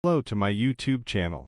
Hello to my YouTube channel.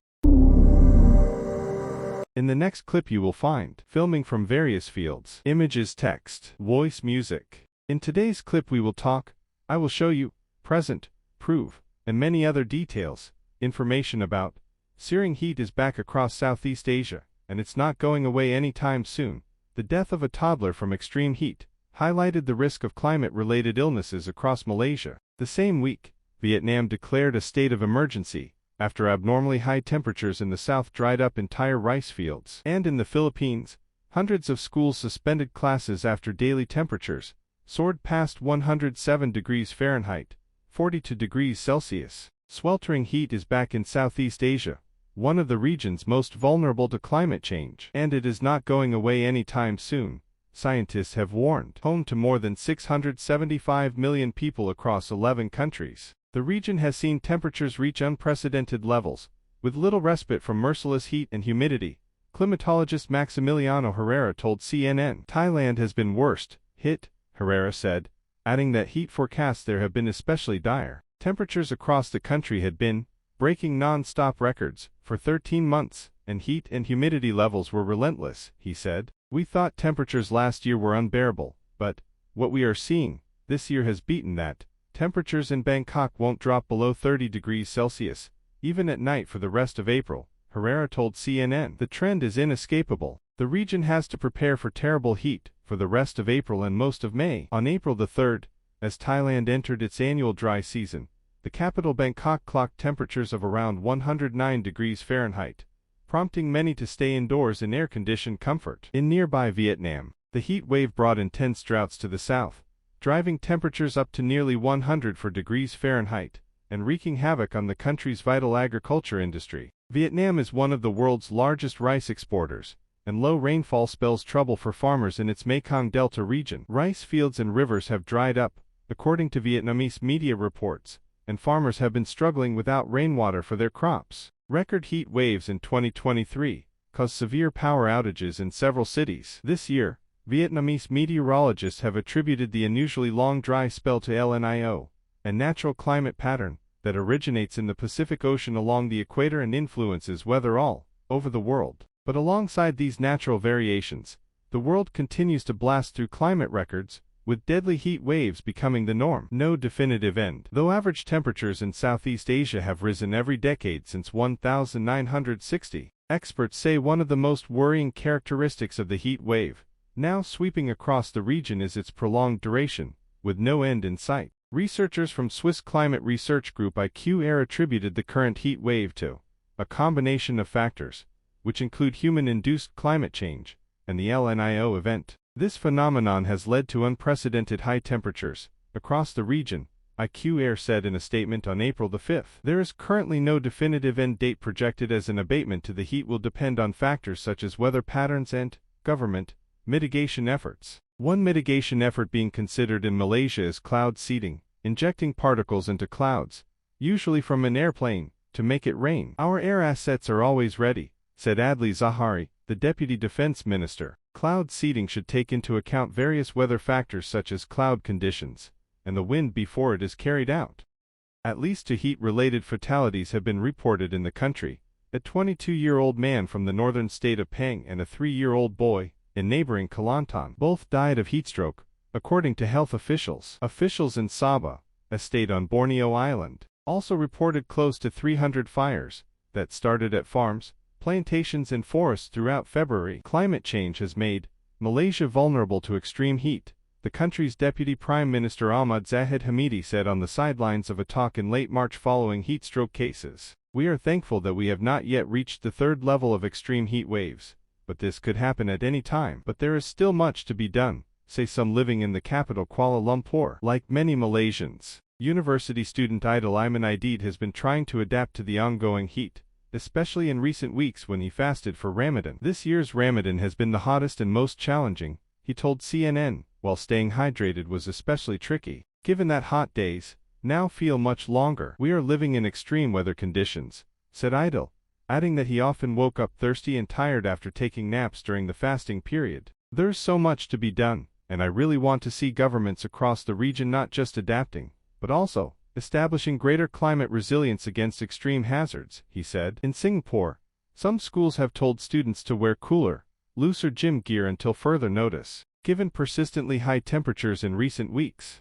In the next clip you will find filming from various fields, images, text, voice, music. In today's clip I will show you, present, prove, and many other details, information about searing heat is back across Southeast Asia, and it's not going away anytime soon. The death of a toddler from extreme heat highlighted the risk of climate-related illnesses across Malaysia. The same week, Vietnam declared a state of emergency after abnormally high temperatures in the south dried up entire rice fields. And in the Philippines, hundreds of schools suspended classes after daily temperatures soared past 107 degrees Fahrenheit, 42 degrees Celsius. Sweltering heat is back in Southeast Asia, one of the regions most vulnerable to climate change. And it is not going away anytime soon, scientists have warned. Home to more than 675 million people across 11 countries, the region has seen temperatures reach unprecedented levels, with little respite from merciless heat and humidity. Climatologist Maximiliano Herrera told CNN. Thailand has been worst hit, Herrera said, adding that heat forecasts there have been especially dire. Temperatures across the country had been breaking non-stop records for 13 months, and heat and humidity levels were relentless, he said. We thought temperatures last year were unbearable, but what we are seeing this year has beaten that. Temperatures in Bangkok won't drop below 30 degrees Celsius, even at night for the rest of April, Herrera told CNN. The trend is inescapable. The region has to prepare for terrible heat for the rest of April and most of May. On April the 3rd, as Thailand entered its annual dry season, the capital Bangkok clocked temperatures of around 109 degrees Fahrenheit, prompting many to stay indoors in air-conditioned comfort. In nearby Vietnam, the heat wave brought intense droughts to the south, driving temperatures up to nearly 104 degrees Fahrenheit, and wreaking havoc on the country's vital agriculture industry. Vietnam is one of the world's largest rice exporters, and low rainfall spells trouble for farmers in its Mekong Delta region. Rice fields and rivers have dried up, according to Vietnamese media reports, and farmers have been struggling without rainwater for their crops. Record heat waves in 2023 caused severe power outages in several cities. This year, Vietnamese meteorologists have attributed the unusually long dry spell to El Niño, a natural climate pattern that originates in the Pacific Ocean along the equator and influences weather all over the world. But alongside these natural variations, the world continues to blast through climate records, with deadly heat waves becoming the norm. No definitive end. Though average temperatures in Southeast Asia have risen every decade since 1960, experts say one of the most worrying characteristics of the heat wave now sweeping across the region is its prolonged duration, with no end in sight. Researchers from Swiss climate research group IQ-Air attributed the current heat wave to a combination of factors, which include human-induced climate change and the El Niño event. This phenomenon has led to unprecedented high temperatures across the region, IQ-Air said in a statement on April the 5th. There is currently no definitive end date projected, as an abatement to the heat will depend on factors such as weather patterns and government mitigation efforts. One mitigation effort being considered in Malaysia is cloud seeding, injecting particles into clouds, usually from an airplane, to make it rain. Our air assets are always ready, said Adli Zahari, the deputy defense minister. Cloud seeding should take into account various weather factors such as cloud conditions and the wind before it is carried out. At least two heat-related fatalities have been reported in the country: a 22-year-old man from the northern state of Pang and a 3-year-old boy in neighboring Kelantan. Both died of heatstroke, according to health officials. Officials in Sabah, a state on Borneo Island, also reported close to 300 fires that started at farms, plantations and forests throughout February. Climate change has made Malaysia vulnerable to extreme heat, the country's Deputy Prime Minister Ahmad Zahid Hamidi said on the sidelines of a talk in late March following heat stroke cases. We are thankful that we have not yet reached the third level of extreme heat waves, but this could happen at any time. But there is still much to be done, say some living in the capital Kuala Lumpur. Like many Malaysians, university student Aidil Iman Aidid has been trying to adapt to the ongoing heat, especially in recent weeks when he fasted for Ramadan. This year's Ramadan has been the hottest and most challenging, he told CNN, while staying hydrated was especially tricky, given that hot days now feel much longer. We are living in extreme weather conditions, said Aidil, adding that he often woke up thirsty and tired after taking naps during the fasting period. There's so much to be done, and I really want to see governments across the region not just adapting, but also establishing greater climate resilience against extreme hazards, he said. In Singapore, some schools have told students to wear cooler, looser gym gear until further notice, given persistently high temperatures in recent weeks.